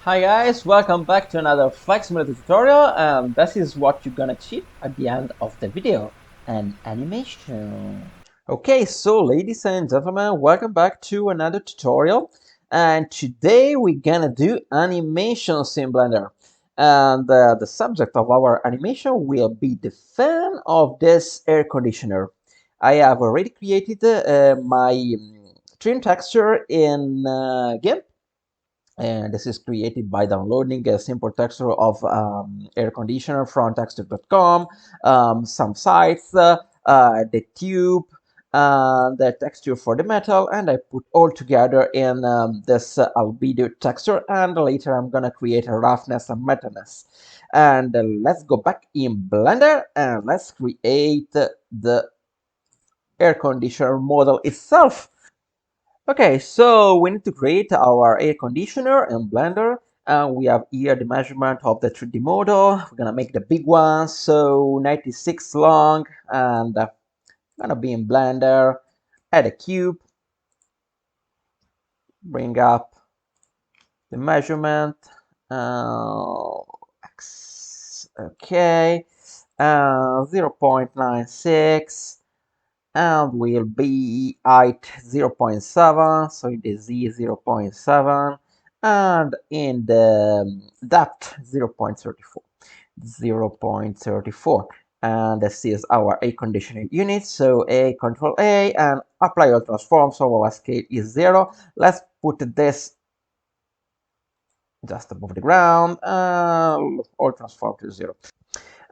Hi guys, welcome back to another Flex Simulator tutorial, and this is what you're gonna achieve at the end of the video, an animation. Okay, so ladies and gentlemen, welcome back to another tutorial, and today we're gonna do animations in Blender. And the subject of our animation will be the fan of this air conditioner. I have already created my trim texture in GIMP, and this is created by downloading a simple texture of air conditioner from texture.com, some sites, the tube, the texture for the metal, and I put all together in this albedo texture, and later I'm gonna create a roughness and metalness. And let's go back in Blender and let's create the air conditioner model itself. Okay, so we need to create our air conditioner in Blender, and we have here the measurement of the 3D model. We're gonna make the big one, so 96 long, and gonna be in Blender. Add a cube, bring up the measurement, X, okay, 0.96. And will be height 0.7, so in the Z 0.7, and in the depth 0.34. 0.34. And this is our air conditioning unit, so a control A and apply all transform, so our scale is 0. Let's put this just above the ground, all transform to 0.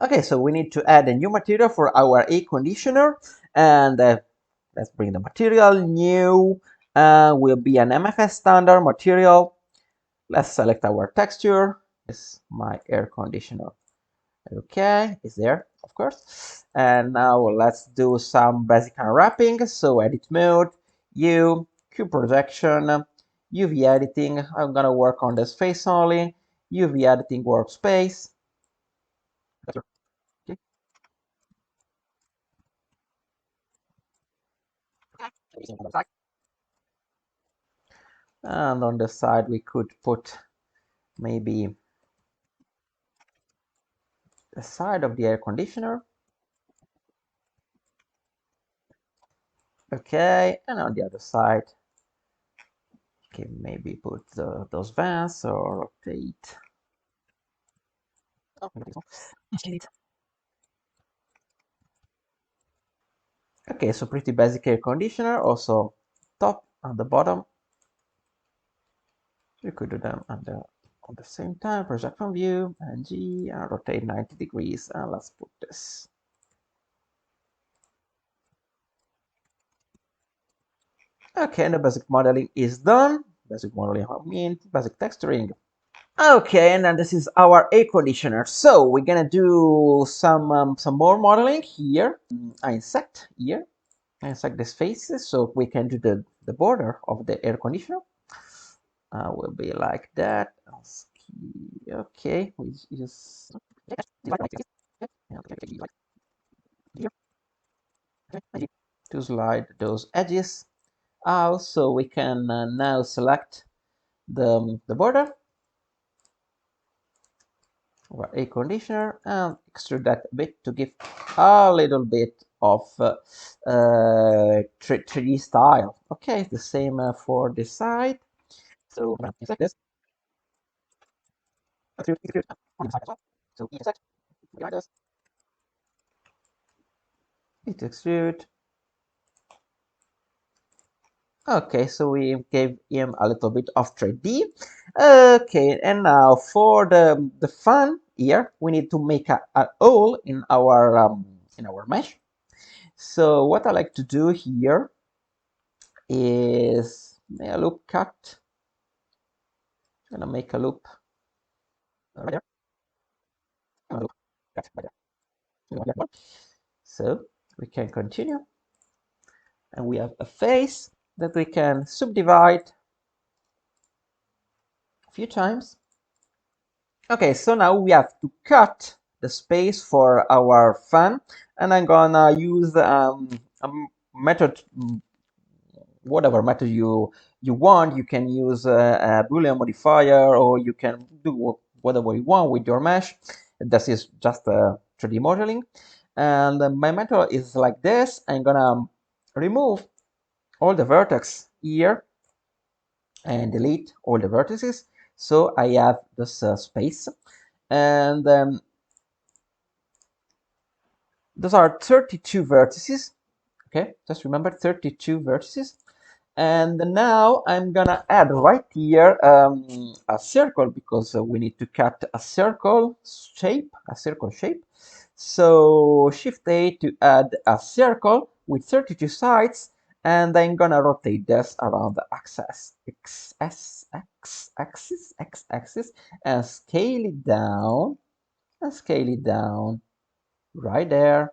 Okay, so we need to add a new material for our air conditioner, and let's bring the material. New will be an MFS standard material. Let's select our texture. This is my air conditioner. Okay, it's there, of course. And now let's do some basic unwrapping. So edit mode, U, cube projection, UV editing. I'm gonna work on this face only. UV editing workspace. And on the side we could put maybe the side of the air conditioner. Okay, and on the other side, okay, maybe put those vents or rotate. Okay, so pretty basic air conditioner. Also, top and the bottom. We could do them at the same time. Project from view and G and rotate 90 degrees. And let's put this. Okay, and the basic modeling is done. Basic modeling, I mean basic texturing. Okay, and then this is our air conditioner. So we're gonna do some more modeling here. I insect here. I insect this faces so we can do the border of the air conditioner. Will be like that. Okay, we just to slide those edges out, so we can now select the border of our air conditioner and extrude that a bit to give a little bit of 3D style. Okay, the same for this side. So like this. So it extrude. Okay, so we gave him a little bit of 3D. Okay, and now for the fun here, we need to make a hole in our mesh. So what I like to do here is make a loop cut. I'm gonna make a loop right there. A loop cut right there. So we can continue, and we have a face that we can subdivide a few times. Okay, so now we have to cut the space for our fan, and I'm gonna use a method, whatever method you you want, you can use a Boolean modifier, or you can do whatever you want with your mesh. This is just 3D modeling. And my method is like this. I'm gonna remove all the vertex here and delete all the vertices. So I have this space. And those are 32 vertices. Okay, just remember 32 vertices. And now I'm gonna add right here a circle, because we need to cut a circle shape, So Shift A to add a circle with 32 sides, and I'm gonna rotate this around the axis, x-axis, and scale it down right there.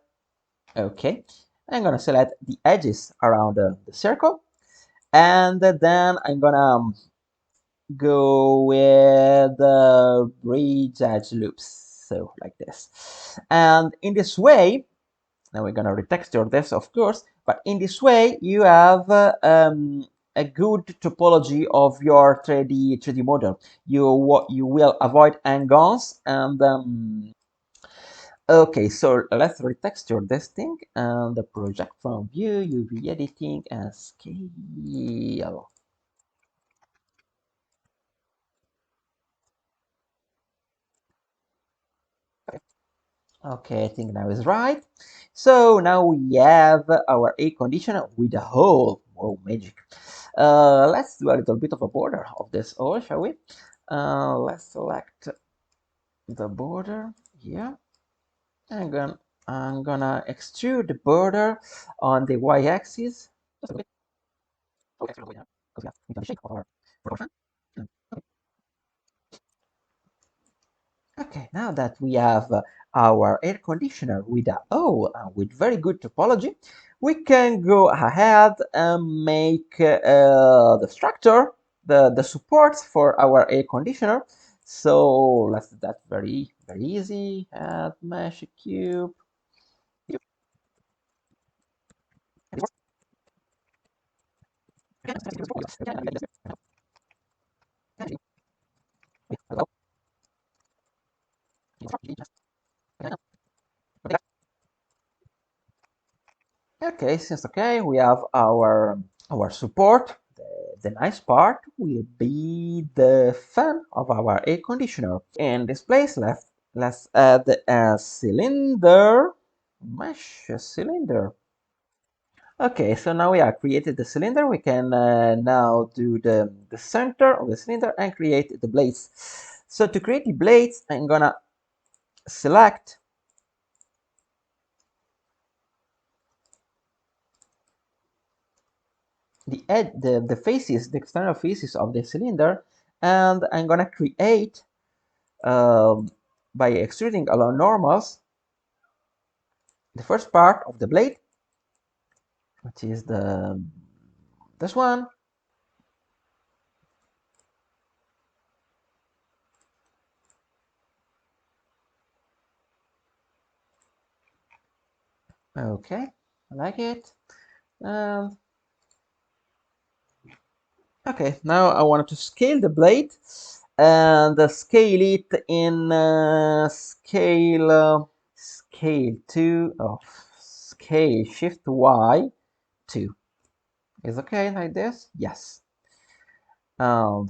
Okay, I'm gonna select the edges around the circle, and then I'm gonna go with the bridge edge loops, so like this. And in this way, now we're gonna retexture this, of course, but in this way you have a good topology of your 3D model. You will avoid hang-ons. And okay, so let's retexture this thing, and the project from view, UV editing, and scale. Okay, I think now is right. So now we have our air conditioner with a hole. Oh, magic. Let's do a little bit of a border of this hole, shall we? Let's select the border here. And I'm gonna extrude the border on the y-axis. Just a bit. Okay, because we have the shape of our proportion. Okay, now that we have our air conditioner with a with very good topology, we can go ahead and make the structure, the supports for our air conditioner. So let's do that very easy. Add mesh cube. Okay, since okay, we have our support. The nice part will be the fan of our air conditioner. In this place, let's add a cylinder, mesh cylinder. Okay, so now we have created the cylinder. We can now do the center of the cylinder and create the blades. So to create the blades, I'm gonna select the faces, the external faces of the cylinder, and I'm gonna create by extruding along normals the first part of the blade, which is this one. Okay, I like it. Okay, now I want to scale the blade and scale it in scale 2 of scale shift Y 2. Is okay like this? Yes. For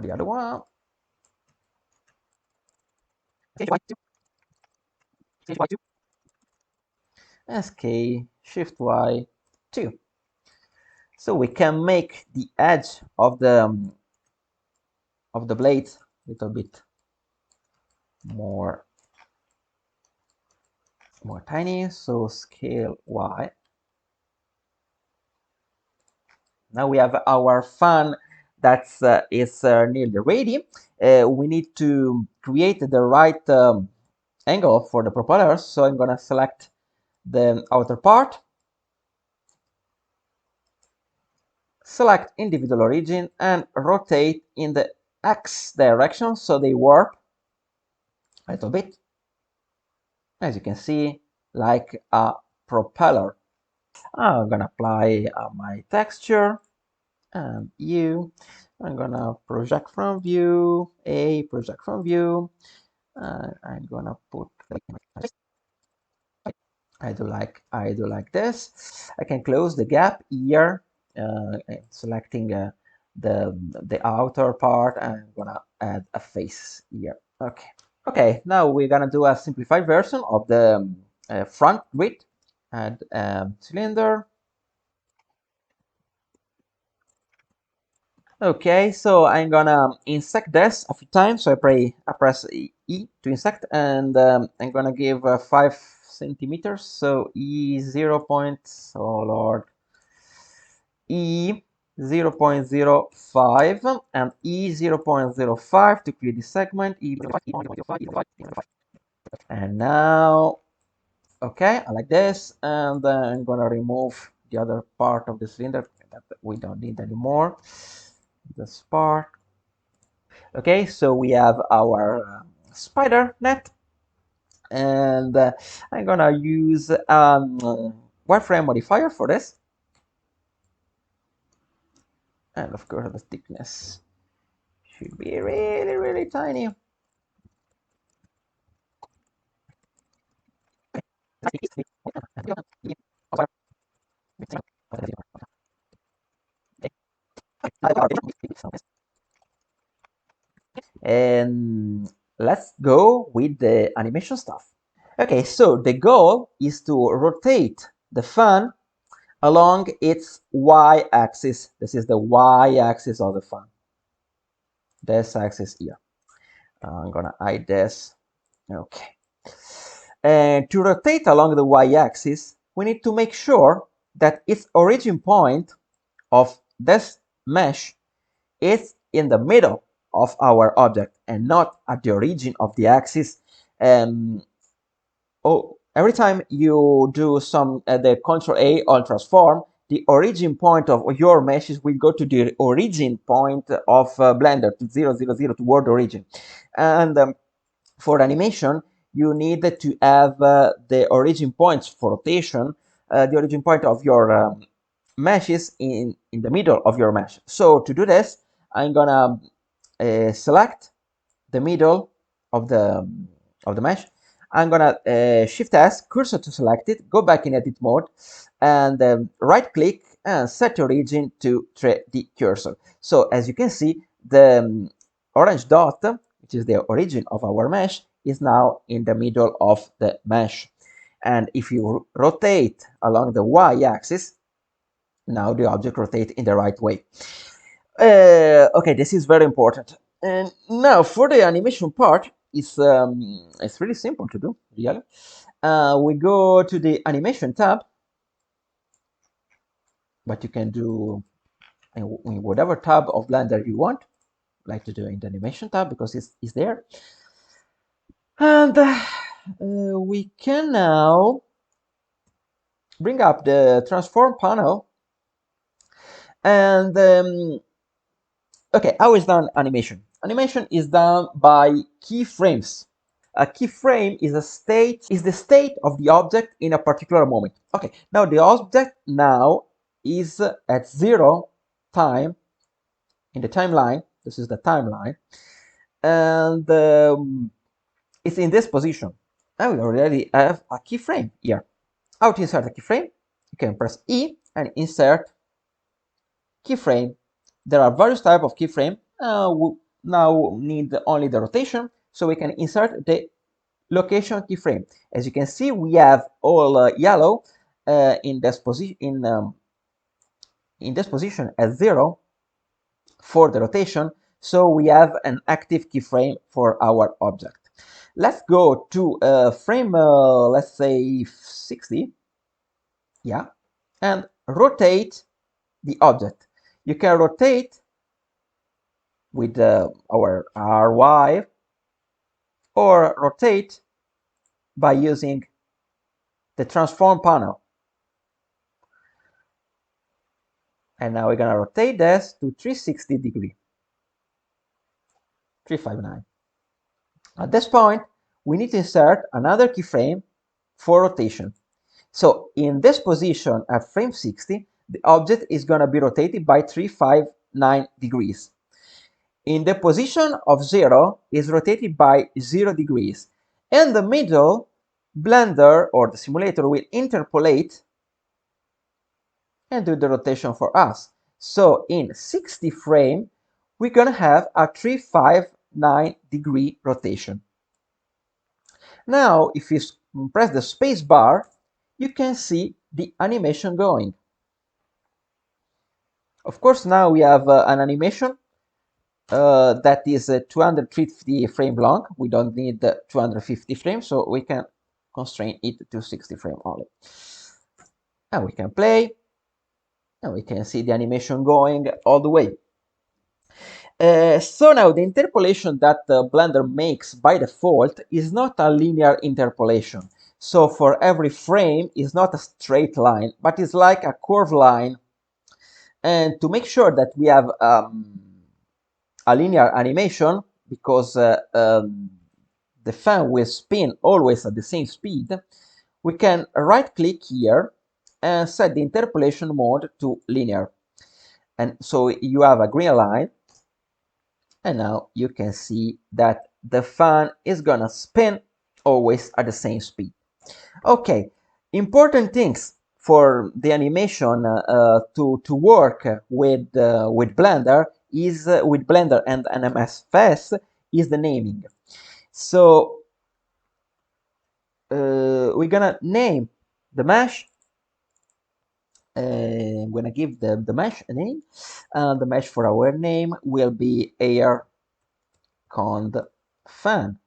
the other one, scale Y 2, scale Y 2, and scale shift Y 2. So we can make the edge of the blade a little bit more tiny. So scale Y. Now we have our fan that's is nearly ready. We need to create the right angle for the propellers. So I'm gonna select the outer part, select individual origin, and rotate in the X direction so they warp a little bit, as you can see, like a propeller. I'm gonna apply my texture, and U. I'm gonna project from view, A, project from view. I'm gonna put, I do like this. I can close the gap here, selecting the outer part, and I'm gonna add a face here. Okay. Okay, now we're gonna do a simplified version of the front grid. Add cylinder. Okay, so I'm gonna insect this a few times. So I press E to insect, and I'm gonna give 5 centimeters. So E 0 point, oh Lord, E 0.05 and E 0.05 to clear the segment. E, and now, okay, I like this, and then I'm gonna remove the other part of the cylinder that we don't need anymore. This part. Okay, so we have our spider net, and I'm gonna use wireframe modifier for this, and of course the thickness should be really tiny. And let's go with the animation stuff. Okay, so the goal is to rotate the fan along its y-axis. This is the y-axis of the fan. This axis here. I'm gonna hide this. Okay. And to rotate along the y-axis, we need to make sure that its origin point of this mesh is in the middle of our object and not at the origin of the axis. Every time you do some the Control A or transform, the origin point of your meshes will go to the origin point of Blender, to 0, 0, 0, toward origin. And for animation, you need to have the origin points for rotation, the origin point of your meshes in the middle of your mesh. So to do this, I'm gonna select the middle of the mesh. I'm gonna Shift S, cursor to select it, go back in edit mode, and right click and set origin to the cursor. So as you can see, the orange dot, which is the origin of our mesh, is now in the middle of the mesh. And if you rotate along the y-axis, now the object rotates in the right way. Okay, this is very important. And now for the animation part, it's really simple to do, really. We go to the animation tab, but you can do in whatever tab of Blender you want. I like to do in the animation tab because it's there. And we can now bring up the transform panel. And okay, how is done animation? Animation is done by keyframes. A keyframe is the state of the object in a particular moment. Okay, now the object now is at 0 time in the timeline. This is the timeline, and it's in this position. Now we already have a keyframe here. How to insert a keyframe? You can press E and insert keyframe. There are various types of keyframe. We now need only the rotation, so we can insert the location keyframe. As you can see, we have all yellow in this position at 0 for the rotation, so we have an active keyframe for our object. Let's go to frame, let's say 60, yeah, and rotate the object. You can rotate with our RY or rotate by using the transform panel. And now we're gonna rotate this to 360 degree, 359. At this point, we need to insert another keyframe for rotation. So in this position at frame 60, the object is going to be rotated by 359 degrees. In the position of 0 is rotated by 0 degrees. In the middle, Blender or the simulator will interpolate and do the rotation for us. So in 60 frame, we're going to have a 359 degree rotation. Now, if you press the space bar, you can see the animation going. Of course, now we have an animation that is 250 frame long. We don't need 250 frames, so we can constrain it to 60 frame only. And we can play, and we can see the animation going all the way. So now the interpolation that Blender makes by default is not a linear interpolation. So for every frame is not a straight line, but it's like a curved line. And to make sure that we have a linear animation, because the fan will spin always at the same speed, we can right click here and set the interpolation mode to linear. And so you have a green line, and now you can see that the fan is gonna spin always at the same speed. Okay, important things for the animation to work with Blender is with Blender and an MSFS is the naming. So we're gonna name the mesh. I'm gonna give the mesh a name. The mesh for our name will be air cond fan.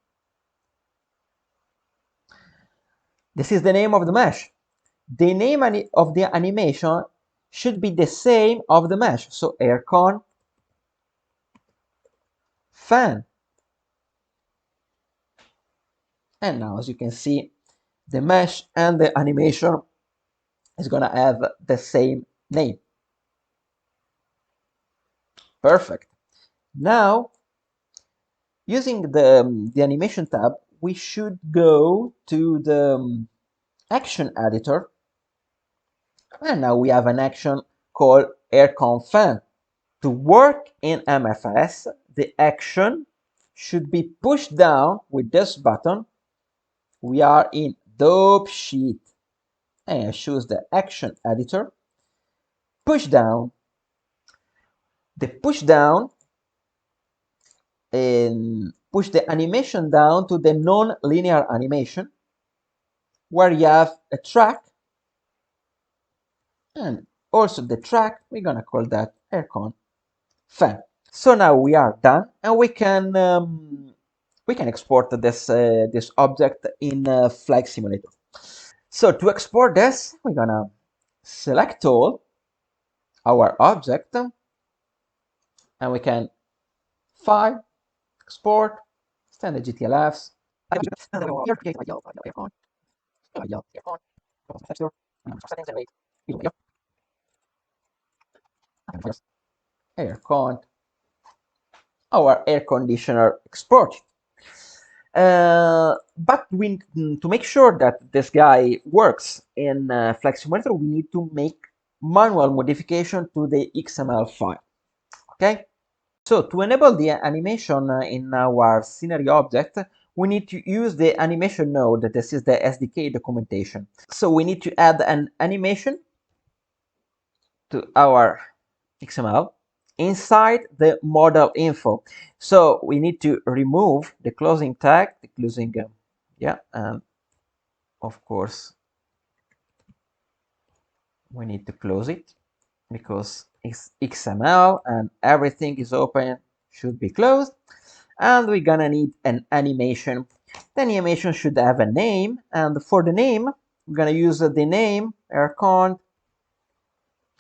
This is the name of the mesh. The name of the animation should be the same of the mesh. So aircon fan. And now, as you can see, the mesh and the animation is gonna have the same name. Perfect. Now, using the animation tab, we should go to the action editor. And now we have an action called aircon fan. To work in MFS, the action should be pushed down with this button. We are in dope sheet, and I choose the action editor. Push down. The push down and push the animation down to the non-linear animation, where you have a track, and also the track, we're gonna call that aircon fan. So now we are done, and we can export this object in Flight Simulator. So to export this, we're gonna select all our object, and we can file, export, standard GTLFs. Aircon, our air conditioner export. But to make sure that this guy works in Flight Simulator, we need to make manual modification to the XML file. Okay, so to enable the animation in our scenery object, we need to use the animation node. This is the SDK documentation. So we need to add an animation to our XML inside the model info. So we need to remove the closing tag, the closing, and of course we need to close it because it's XML and everything is open, should be closed. And we're gonna need an animation. The animation should have a name, and for the name, we're gonna use the name aircon.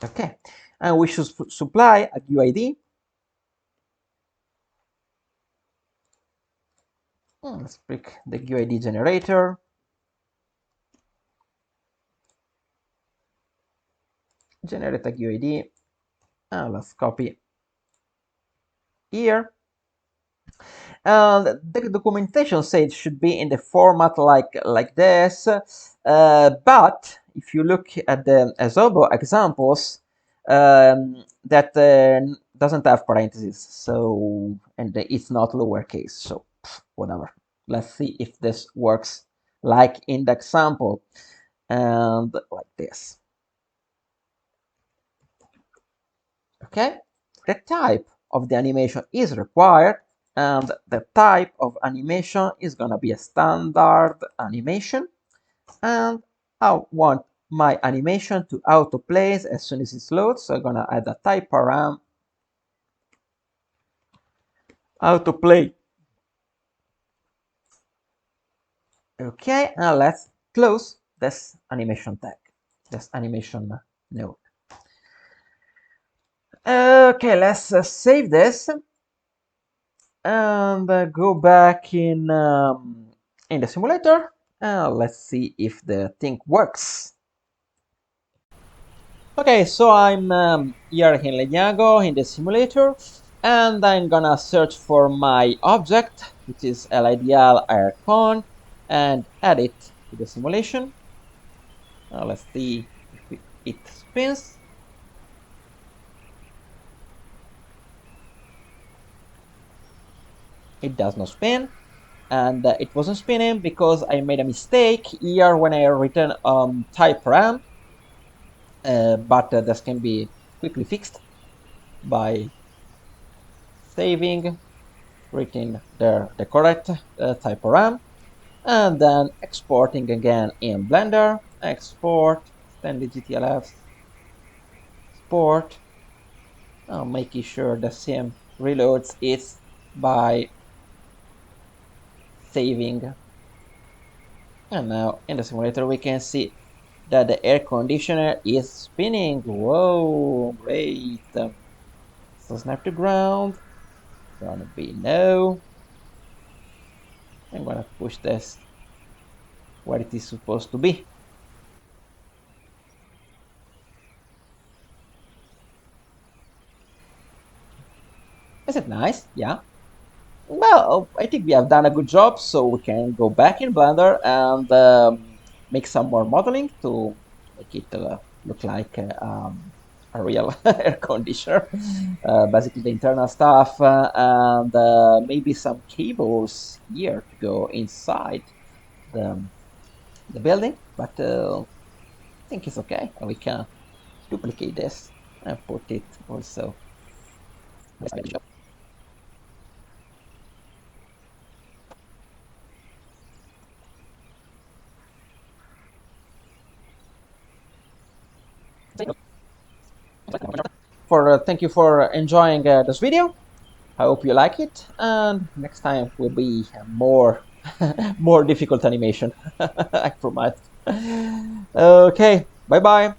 Okay, and we should supply a UID. Let's pick the UID generator. Generate a UID. And let's copy here. And the documentation says it should be in the format like this. But if you look at the Azobo examples, that doesn't have parentheses, so, and it's not lowercase, so whatever. Let's see if this works like in the example, and like this. Okay, the type of the animation is required, and the type of animation is gonna be a standard animation, and I want my animation to autoplays as soon as it loads, so I'm gonna add a type param autoplay. Okay, and let's close this animation tag, this animation node. Okay, let's save this and go back in the simulator, and let's see if the thing works. Okay, so I'm here in Leñago in the simulator, and I'm gonna search for my object, which is LIDL aircon, and add it to the simulation. Let's see if it spins. It does not spin, and it wasn't spinning because I made a mistake here when I return type param, but this can be quickly fixed by saving, writing the correct type param, and then exporting again in Blender. Export, extended GTLF, export, making sure the sim reloads it by saving. And now in the simulator we can see that the air conditioner is spinning. Whoa, great. So snap to ground, gonna be no. I'm gonna push this where it is supposed to be. Is it nice? Yeah. Well, I think we have done a good job, so we can go back in Blender and make some more modeling to make it look like a real air conditioner. Basically the internal stuff, and maybe some cables here to go inside the building, but I think it's okay. We can duplicate this and put it also. Thank you for enjoying this video. I hope you like it, and next time will be more more difficult animation. I promise. Okay, bye bye.